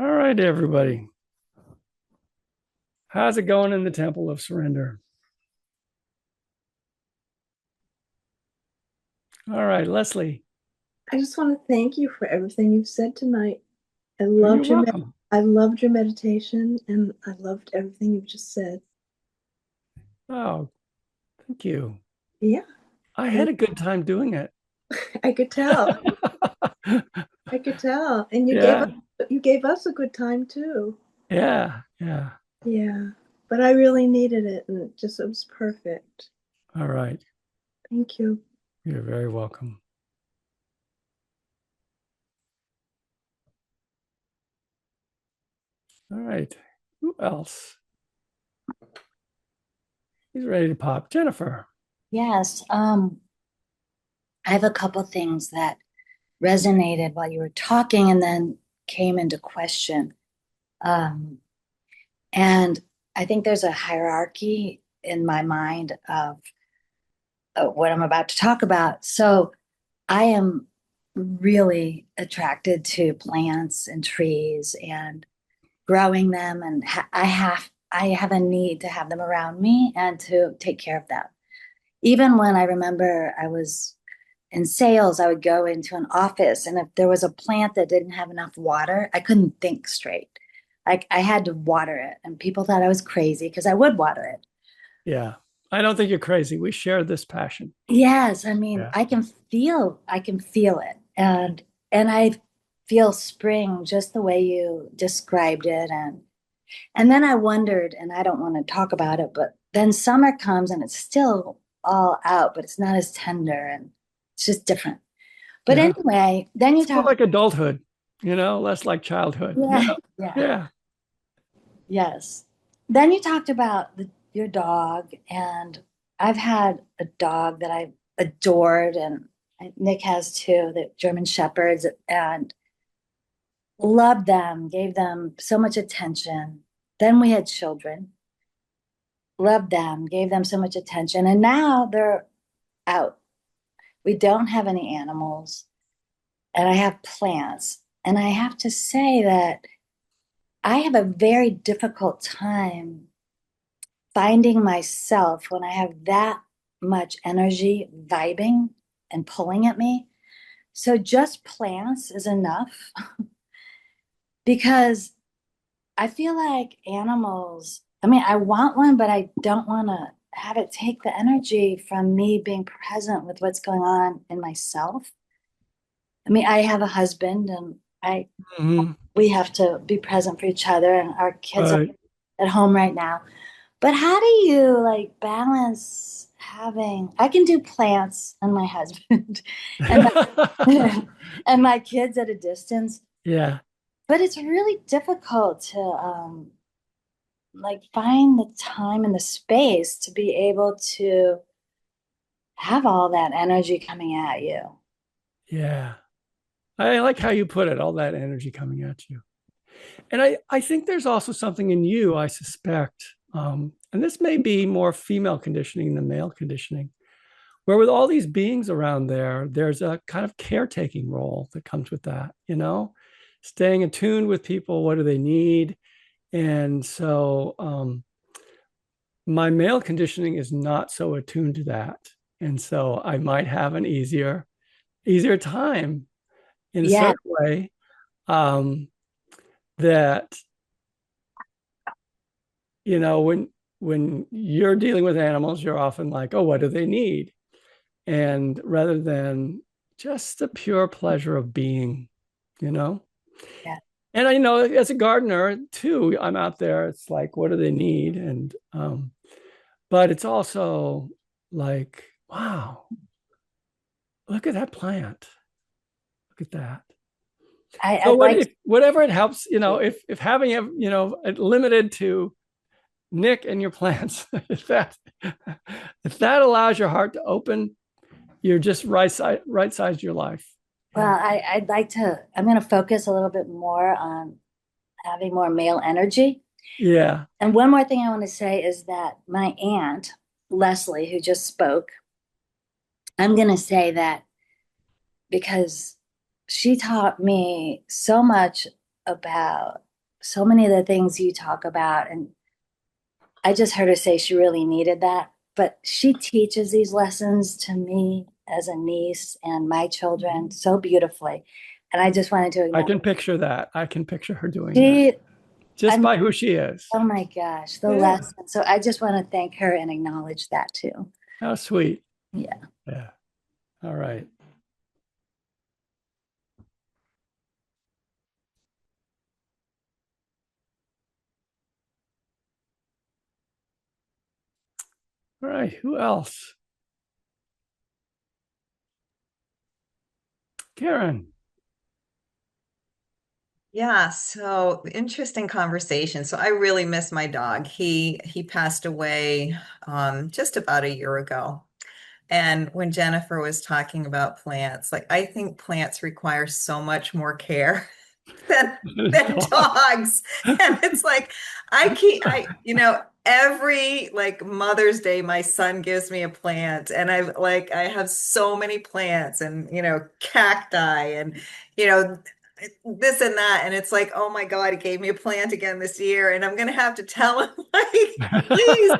All right, everybody. How's it going in the Temple of Surrender? All right, Leslie, I just want to thank you for everything you've said tonight. I you're loved welcome. I loved your meditation and I loved everything you've just said. Oh, thank you. Yeah, I and had a good time doing it. I could tell. I could tell. And Yeah, you gave us a good time too. yeah. Yeah. But I really needed it and it was perfect. All right, Thank you. you're very welcome. All right, who else? He's ready to pop. Jennifer. Yes, I have a couple things that resonated while you were talking and then came into question. Um, and I think there's a hierarchy in my mind of what I'm about to talk about. So I am really attracted to plants and trees and growing them, and I have a need to have them around me and to take care of them. Even when I remember I was in sales, I would go into an office, and if there was a plant that didn't have enough water, I couldn't think straight. Like I had to water it, and people thought I was crazy because I would water it. Yeah, I don't think you're crazy. We share this passion. Yes, I mean, Yeah. I can feel it, and I feel spring just the way you described it, and then I wondered, and I don't want to talk about it, but then summer comes and it's still all out, but it's not as tender and it's just different. But Yeah. anyway, then you It's more talk, like adulthood, less like childhood, yeah, yeah, Yeah. yes. Then you talked about your dog, and I've had a dog that I adored, and Nick has too, the German Shepherds, and loved them, gave them so much attention. Then we had children, loved them, gave them so much attention, and now they're out. We don't have any animals, and I have plants. And I have to say that I have a very difficult time finding myself when I have that much energy vibing and pulling at me. So just plants is enough because I feel like animals, I mean, I want one, but I don't want to have it take the energy from me being present with what's going on in myself. I mean, I have a husband and I Hmm. we have to be present for each other and our kids are Right. at home right now. But how do you like balance having I can do plants and my husband and and my kids at a distance, Yeah. but it's really difficult to like find the time and the space to be able to have all that energy coming at you. Yeah. I like how you put it, all that energy coming at you. And I think there's also something in you, I suspect, and this may be more female conditioning than male conditioning, where with all these beings around there, there's a kind of caretaking role that comes with that, staying attuned with people. What do they need? And so my male conditioning is not so attuned to that. And so I might have an easier time in a Yeah, certain way, um, that when you're dealing with animals, you're often like, oh, what do they need? And rather than just the pure pleasure of being, you know. yeah, And I know as a gardener too, I'm out there. It's like, what do they need? And but it's also like, wow, look at that plant. Look at that. So I'd what like if whatever it helps, to. if having it limited to Nick and your plants, if that allows your heart to open, you're just right sized your life. Well, And I'd like to, I'm going to focus a little bit more on having more male energy. yeah, And one more thing I want to say is that my aunt, Leslie, who just spoke, I'm going to say that because she taught me so much about so many of the things you talk about, and I just heard her say she really needed that, but she teaches these lessons to me as a niece and my children so beautifully. And I just wanted to I acknowledge can picture that. I can picture her doing that she, I just mean, by who she is. oh my gosh, the Yeah. lesson. So I just want to thank her and acknowledge that too. How sweet. Yeah. Yeah. All right. All right. Who else? Karen. Yeah, so interesting conversation. So I really miss my dog. He passed away just about a year ago. And when Jennifer was talking about plants, like I think plants require so much more care than than Dog. dogs. And it's like every like Mother's Day, my son gives me a plant, and I have so many plants and cacti and you know this and that, and it's like, oh my God, he gave me a plant again this year, and I'm gonna have to tell him like, please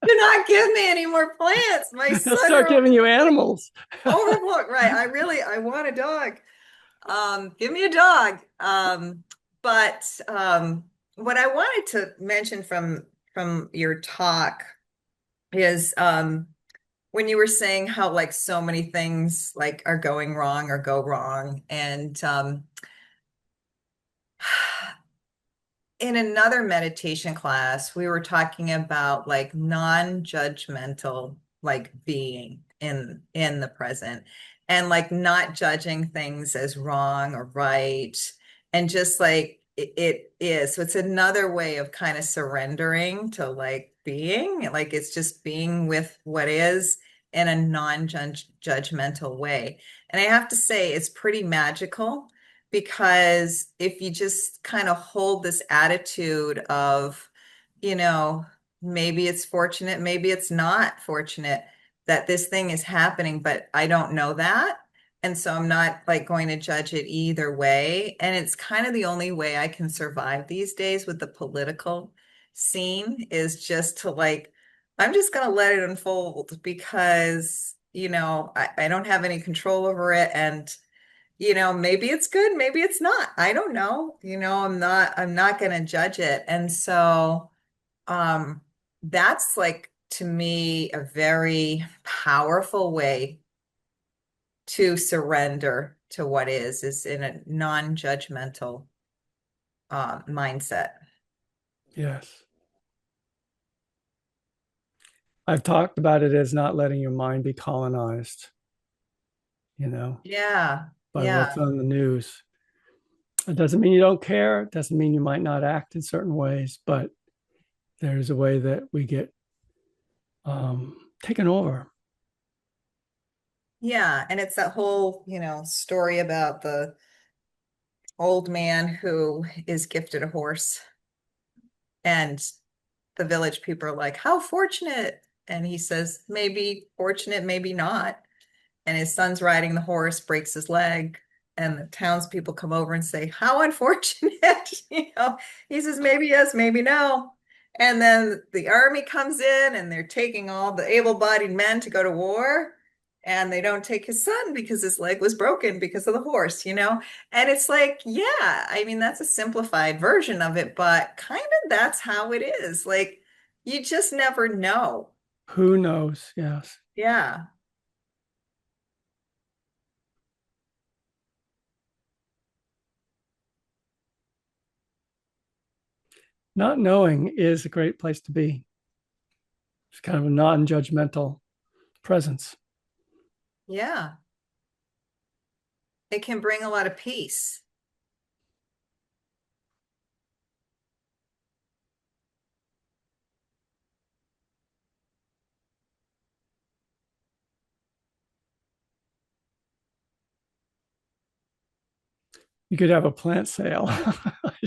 do not give me any more plants. My They'll son start giving you animals. overbooked. Right. I want a dog. Give me a dog. But what I wanted to mention from your talk is when you were saying how like so many things like are going wrong or go wrong, and in another meditation class, we were talking about like non-judgmental like being in the present, and like not judging things as wrong or right, and just like it is. So it's another way of kind of surrendering to like being, like it's just being with what is in a non-judgmental way. And I have to say it's pretty magical, because if you just kind of hold this attitude of, you know, maybe it's fortunate, maybe it's not fortunate that this thing is happening, but I don't know that. And so I'm not like going to judge it either way. And it's kind of the only way I can survive these days with the political scene, is just to like, I'm just going to let it unfold, because, I don't have any control over it. And maybe it's good, maybe it's not. I don't know. I'm not going to judge it. And so that's like to me a very powerful way to surrender to what is in a non-judgmental mindset. Yes. I've talked about it as not letting your mind be colonized, you know, Yeah. by what's Yeah. on the news. It doesn't mean you don't care. It doesn't mean you might not act in certain ways, but there's a way that we get taken over. Yeah. And it's that whole, story about the old man who is gifted a horse, and the village people are like, how fortunate. And he says, maybe fortunate, maybe not. And his son's riding the horse, breaks his leg. And the townspeople come over and say, how unfortunate. He says, maybe yes, maybe no. And then the army comes in, and they're taking all the able-bodied men to go to war. And they don't take his son because his leg was broken because of the horse. And it's like, yeah, I mean, that's a simplified version of it, but kind of that's how it is. Like, you just never know. Who knows? Yes. Yeah. Not knowing is a great place to be. It's kind of a non judgmental presence. Yeah. It can bring a lot of peace. You could have a plant sale.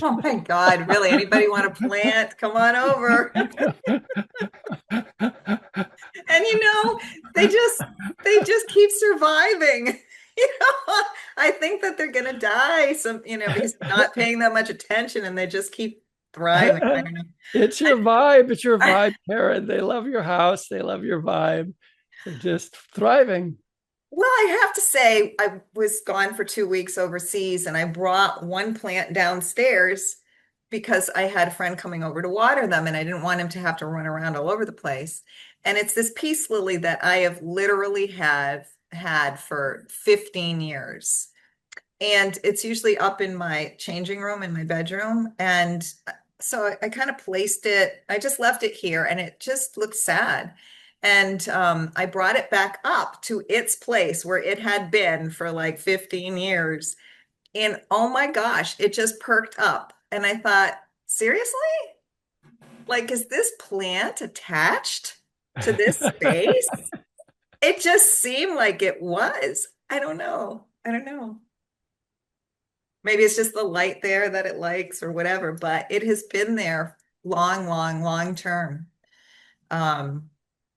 Oh my God, really? Anybody want a plant? Come on over. And they just keep surviving. I think that they're gonna die because they're not paying that much attention, and they just keep thriving. I don't know. It's your vibe. It's your vibe, Karen. They love your house. They love your vibe. They're just thriving. Well, I have to say, I was gone for 2 weeks overseas and I brought one plant downstairs because I had a friend coming over to water them and I didn't want him to have to run around all over the place. And it's this peace lily that I have literally had for 15 years. And it's usually up in my changing room in my bedroom. And so I kind of placed it, I just left it here and it just looked sad. And I brought it back up to its place where it had been for like 15 years. And oh my gosh, it just perked up. And I thought, seriously? Like, is this plant attached to this space? It just seemed like it was. I don't know. I don't know. Maybe it's just the light there that it likes or whatever, but it has been there long, long, long term. Um,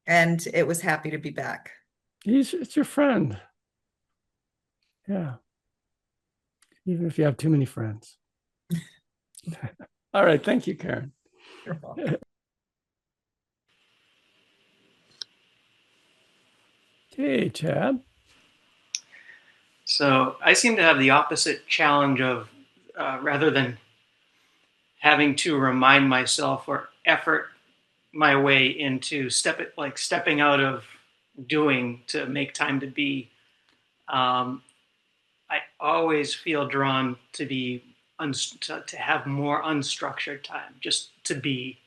and it was happy to be back. It's your friend. Yeah. Even if you have too many friends. All right. Thank you, Karen. You're welcome. Okay, Chad. So I seem to have the opposite challenge of rather than having to remind myself or effort my way into stepping out of doing to make time to be. I always feel drawn to be to have more unstructured time, just to be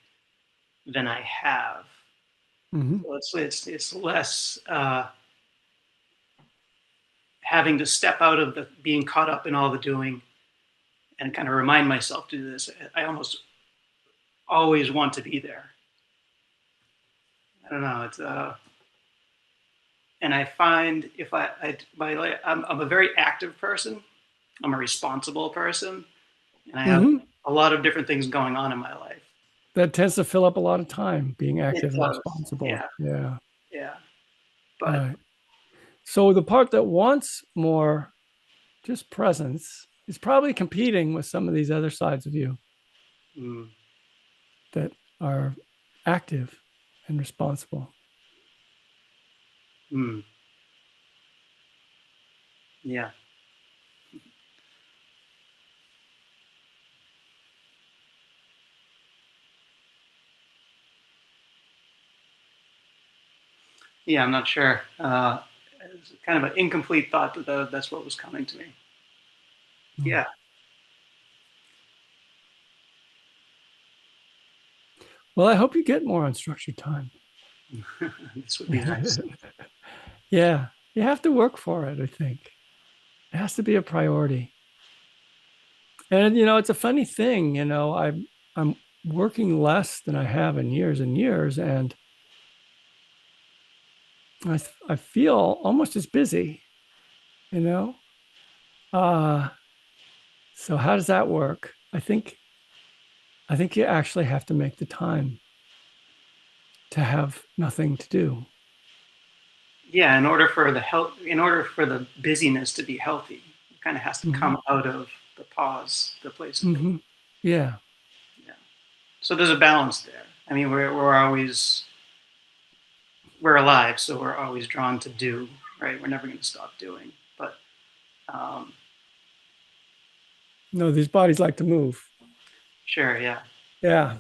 than I have. Mm-hmm. So it's less having to step out of the being caught up in all the doing and kind of remind myself to do this. I almost always want to be there. I don't know. It's and I find if I'm a very active person, I'm a responsible person, and I have a lot of different things going on in my life. That tends to fill up a lot of time, being active and responsible. Yeah. Yeah. Yeah. But right. So the part that wants more just presence is probably competing with some of these other sides of you that are active and responsible. Yeah. Yeah, I'm not sure. It's kind of an incomplete thought, but that's what was coming to me. Yeah. Well, I hope you get more unstructured time. This would be nice. Yeah, you have to work for it, I think. It has to be a priority. And it's a funny thing, I'm working less than I have in years and years, and I feel almost as busy, so how does that work? I think you actually have to make the time to have nothing to do. Yeah, in order for the busyness to be healthy, it kind of has to come out of the pause, the place of being. Yeah. So there's a balance there. I mean, we're alive, so we're always drawn to do, right? We're never going to stop doing. But no, these bodies like to move. Sure. Yeah. Yeah.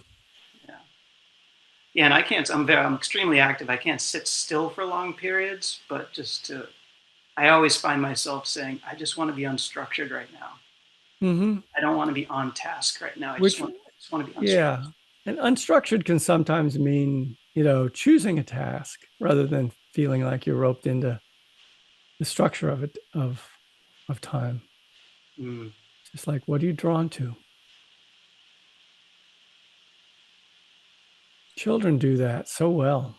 Yeah, and I can't. I'm extremely active. I can't sit still for long periods, but I always find myself saying, I just want to be unstructured right now. I don't want to be on task right now. I just want to be unstructured. Yeah, and unstructured can sometimes mean choosing a task rather than feeling like you're roped into the structure of it of time. Just like, what are you drawn to? Children do that so well.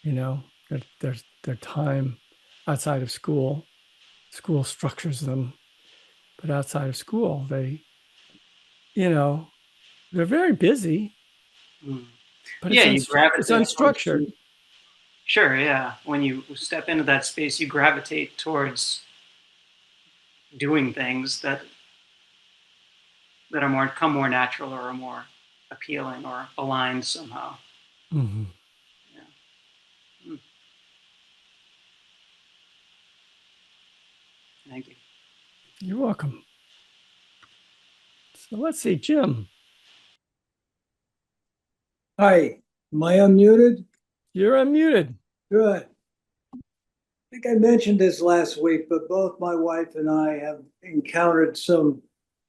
Their time outside of school structures them, but outside of school, they're very busy. But it's unstructured. Sure, yeah. When you step into that space, you gravitate towards doing things that that are more natural or are more appealing or aligned somehow. Mm-hmm. Yeah. Thank you. You're welcome. So let's see, Jim, Hi, am I unmuted? you're unmuted. Good. I think I mentioned this last week, but both my wife and I have encountered some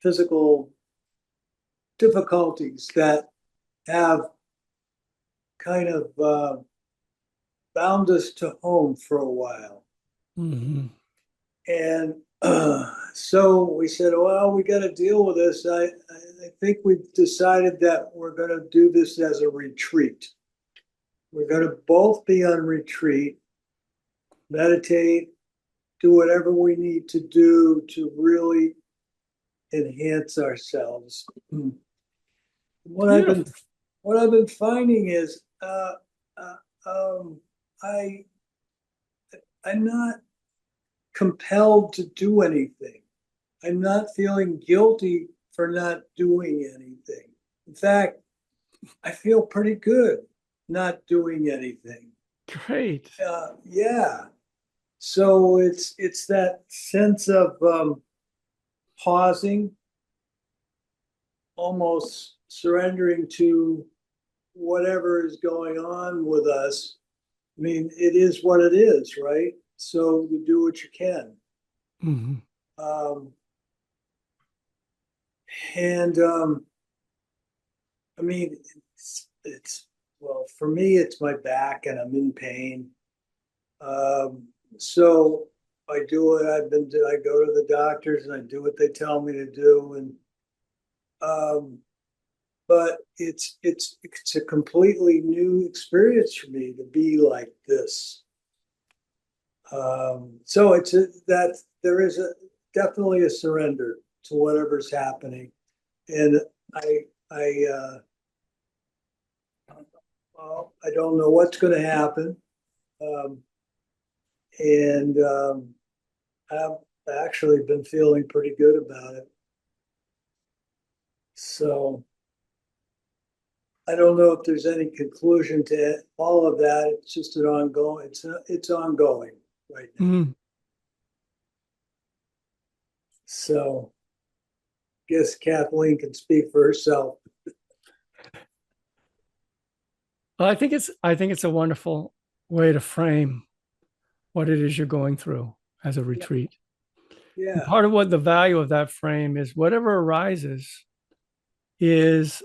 physical difficulties that have kind of bound us to home for a while. Mm-hmm. And so we said, well, we got to deal with this. I think we've decided that we're going to do this as a retreat. We're going to both be on retreat, meditate, do whatever we need to do to really enhance ourselves. What I've been Beautiful. what I've been finding is uh, um, I I'm not compelled to do anything. I'm not feeling guilty for not doing anything. In fact, I feel pretty good not doing anything. Great. Yeah. So it's that sense of pausing, almost surrendering to whatever is going on with us. I mean, it is what it is, right? So you do what you can. Mm-hmm. Um, and I mean, it's well, for me, it's my back and I'm in pain. Um, so I do what I go to the doctors and I do what they tell me to do. And um, but it's a completely new experience for me to be like this. So that there is definitely a surrender to whatever's happening, and I I well, I don't know what's going to happen, um, and I've actually been feeling pretty good about it. So I don't know if there's any conclusion to all of that. It's just an ongoing. It's ongoing right now. Mm-hmm. So I guess Kathleen can speak for herself. Well, I think it's a wonderful way to frame what it is you're going through as a retreat. And Yeah, part of what the value of that frame is, whatever arises is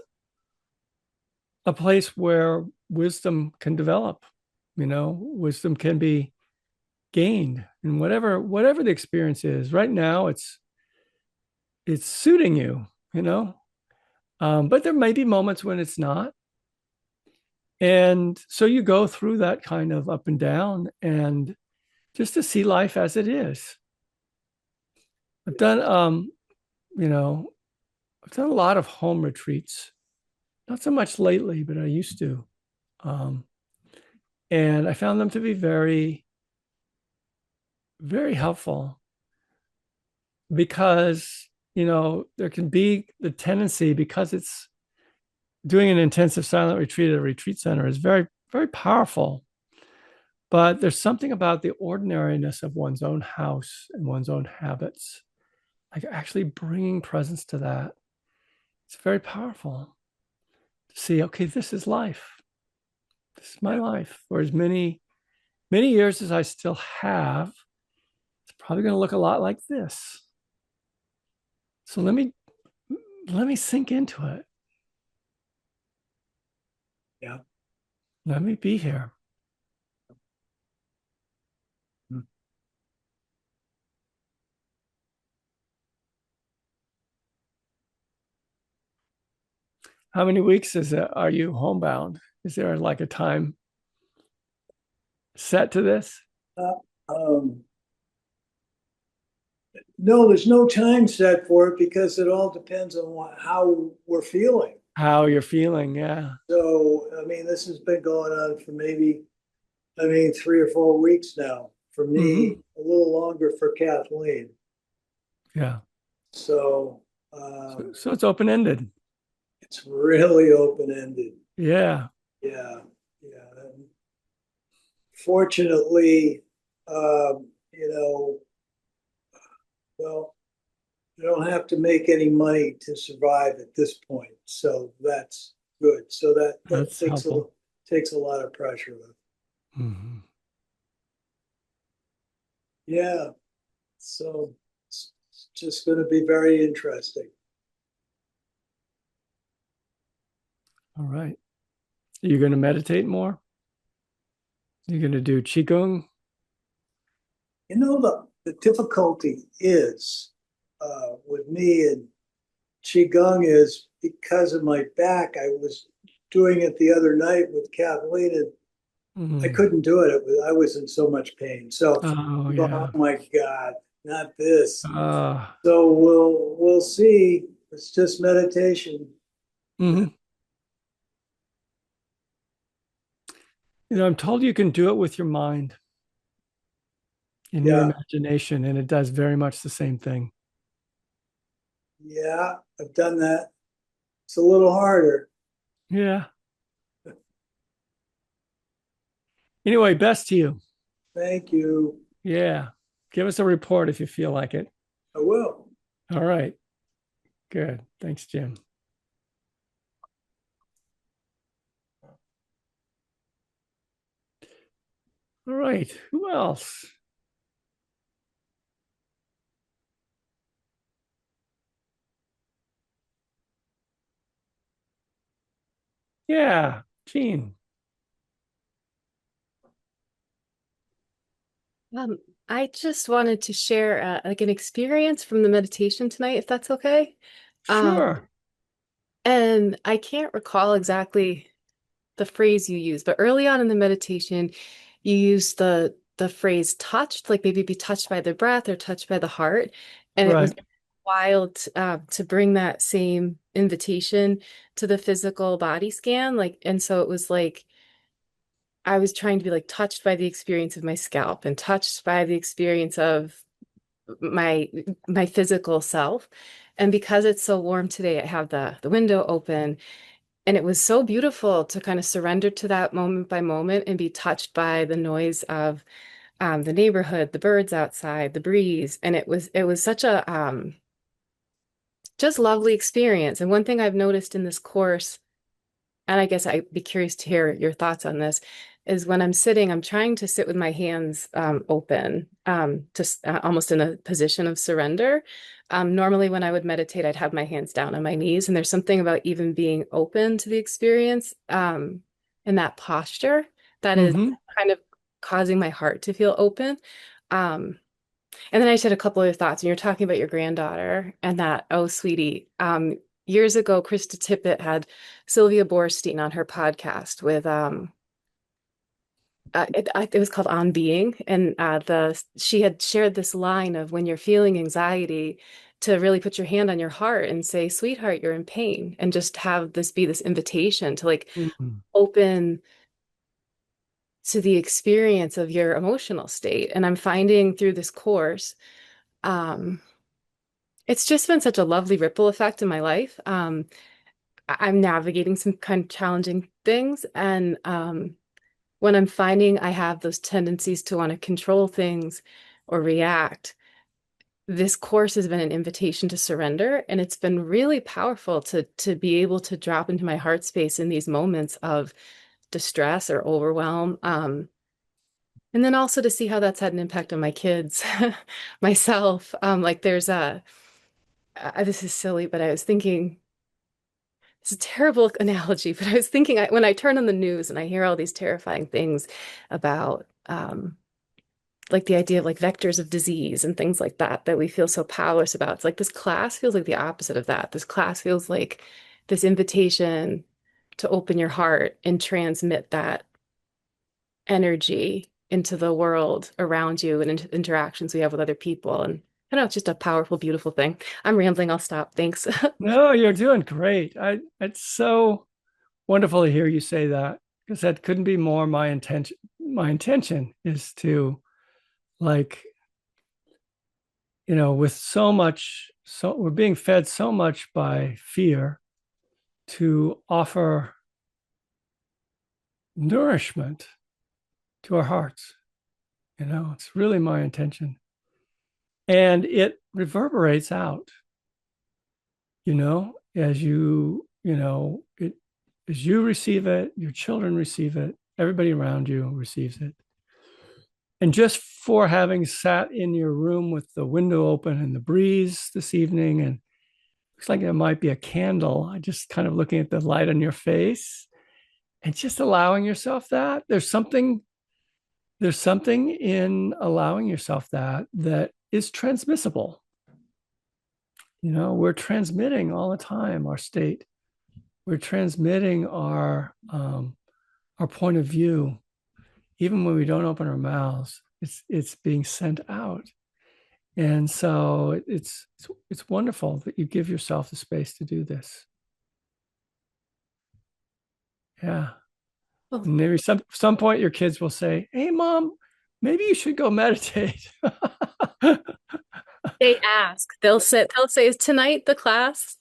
a place where wisdom can develop. Wisdom can be gained, and whatever the experience is. Right now, it's suiting you. But there may be moments when it's not, and so you go through that kind of up and down, and just to see life as it is. I've done, you know, I've done a lot of home retreats, not so much lately, but I used to. Um, and I found them to be very, very helpful because, there can be the tendency, because it's doing an intensive silent retreat at a retreat center is very, very powerful. But there's something about the ordinariness of one's own house and one's own habits, like actually bringing presence to that. It's very powerful to see, okay, this is life. This is my life for as many, many years as I still have. It's probably going to look a lot like this. So let me sink into it. yeah. Let me be here. How many weeks are you homebound? Is there like a time set to this? Uh, um, no, there's no time set for it because it all depends on how we're feeling. How you're feeling? Yeah. So, I mean, this has been going on for maybe, 3 or 4 weeks now. For me, Mm-hmm. a little longer for Kathleen. Yeah. So, So it's open ended. It's really open ended. Yeah. Yeah, yeah. And fortunately, you know, well, you don't have to make any money to survive at this point, so that's good. So that That's helpful. takes a lot of pressure off. Mhm. Yeah, so it's just going to be very interesting. All right. Are you going to meditate more? You're going to do qigong? You know, the difficulty is with me and qigong is because of my back. I was doing it the other night with Kathleen, and I Mhm. couldn't do it. I was in so much pain. So, Oh oh yeah. my God, not this. Uh, So we'll see. It's just meditation. mhm. I'm told you can do it with your mind in your Yeah, imagination, and it does very much the same thing. yeah, I've done that. It's a little harder. Yeah. Anyway, best to you. Thank you. Yeah. Give us a report if you feel like it. I will. All right. Good. Thanks, Jim. All right. Who else? Yeah. Gene. Um, I just wanted to share like an experience from the meditation tonight, if that's okay. Um, Sure. and I can't recall exactly the phrase you used, but early on in the meditation, you used the phrase touched, like maybe be touched by the breath or touched by the heart. And it was Right. wild to bring that same invitation to the physical body scan. Like, and so it was like I was trying to be like touched by the experience of my scalp and touched by the experience of my my physical self. And because it's so warm today, I have the window open, and it was so beautiful to kind of surrender to that moment by moment and be touched by the noise of the neighborhood, the birds outside, the breeze. And it was such a just lovely experience. And one thing I've noticed in this course, and I guess I'd be curious to hear your thoughts on this, is when I'm sitting, I'm trying to sit with my hands open, almost in a position of surrender. Normally, when I would meditate, I'd have my hands down on my knees, and there's something about even being open to the experience in that posture that is Mm-hmm. kind of causing my heart to feel open. Um, and then I just had a couple of thoughts. And you're talking about your granddaughter and that, oh, sweetie. Years ago, Krista Tippett had Sylvia Boorstein on her podcast with it was called On Being, and the she had shared this line of when you're feeling anxiety, to really put your hand on your heart and say, "Sweetheart, you're in pain," and just have this be this invitation to like Mm-hmm. open to the experience of your emotional state. And I'm finding through this course. Um, It's just been such a lovely ripple effect in my life. I'm navigating some kind of challenging things, and when I'm finding I have those tendencies to want to control things or react, this course has been an invitation to surrender, and it's been really powerful to be able to drop into my heart space in these moments of distress or overwhelm. And then also to see how that's had an impact on my kids, myself. Like there's a this is silly, but I was thinking it's a terrible analogy, but I was thinking when I turn on the news and I hear all these terrifying things about like the idea of like vectors of disease and things like that that we feel so powerless about. It's like this class feels like the opposite of that. This class feels like this invitation to open your heart and transmit that energy into the world around you and into interactions we have with other people. And I don't know, it's just a powerful, beautiful thing. I'm rambling. I'll stop. Thanks. No, you're doing great. It's so wonderful to hear you say that because that couldn't be more my intention. My intention is to like with so much, so we're being fed so much by fear, to offer nourishment to our hearts. It's really my intention. And it reverberates out, as as you receive it, your children receive it, everybody around you receives it. And just for having sat in your room with the window open and the breeze this evening, and looks like there might be a candle, I just kind of looking at the light on your face and just allowing yourself that. There's something in allowing yourself that is transmissible. We're transmitting all the time our state. We're transmitting our point of view, even when we don't open our mouths. It's being sent out, and so it's wonderful that you give yourself the space to do this. Yeah. Well, And maybe some point your kids will say, "Hey, Mom, maybe you should go meditate." they ask. They'll say, "Is tonight the class?"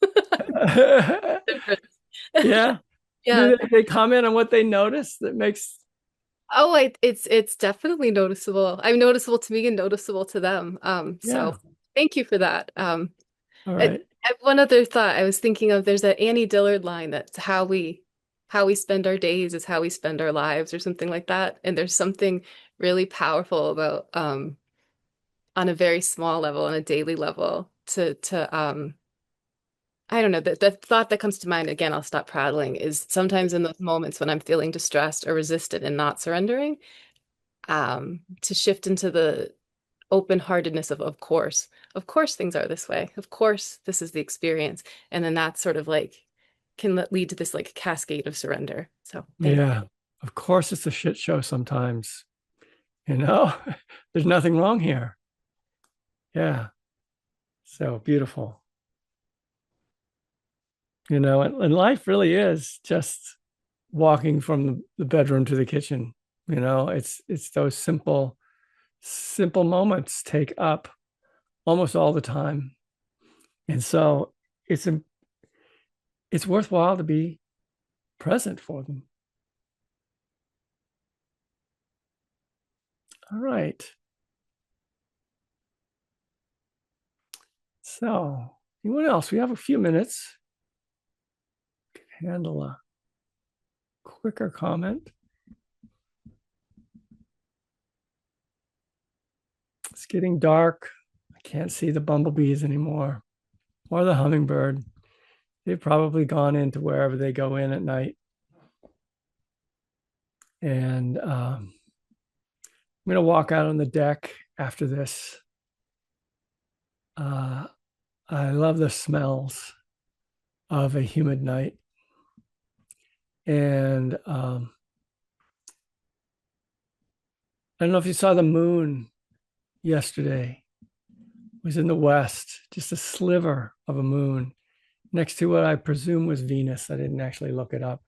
Yeah. Yeah. Do they comment on what they notice that makes? Oh, it's definitely noticeable. I'm noticeable to me and noticeable to them. Yeah. So thank you for that. All right. One other thought I was thinking of, there's an Annie Dillard line that's how we spend our days is how we spend our lives, or something like that. And there's something really powerful about on a very small level, on a daily level, to I don't know, the thought that comes to mind, again, I'll stop prattling, is sometimes in those moments when I'm feeling distressed or resistant and not surrendering, to shift into the open-heartedness of course things are this way. Of course, this is the experience. And then that sort of like can lead to this like cascade of surrender. So thank you. Yeah. Of course, it's a shit show sometimes. There's nothing wrong here. Yeah. So beautiful. And life really is just walking from the bedroom to the kitchen. It's those simple moments take up almost all the time. And so it's worthwhile to be present for them. All right. So, anyone else? We have a few minutes. Can handle a quicker comment. It's getting dark. I can't see the bumblebees anymore, or the hummingbird. They've probably gone into wherever they go in at night. And I'm going to walk out on the deck after this. I love the smells of a humid night. And I don't know if you saw the moon yesterday. It was in the west, just a sliver of a moon next to what I presume was Venus. I didn't actually look it up.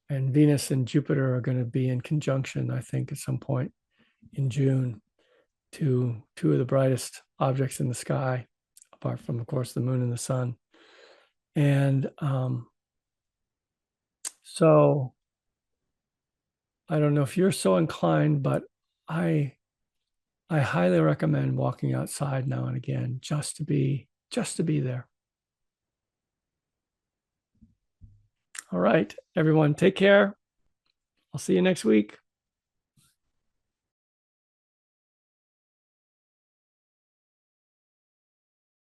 And Venus and Jupiter are going to be in conjunction, I think, at some point in June, to two of the brightest objects in the sky, apart from, of course, the moon and the sun. And so I don't know if you're so inclined, but I highly recommend walking outside now and again just to be there. All right, everyone, take care. I'll see you next week.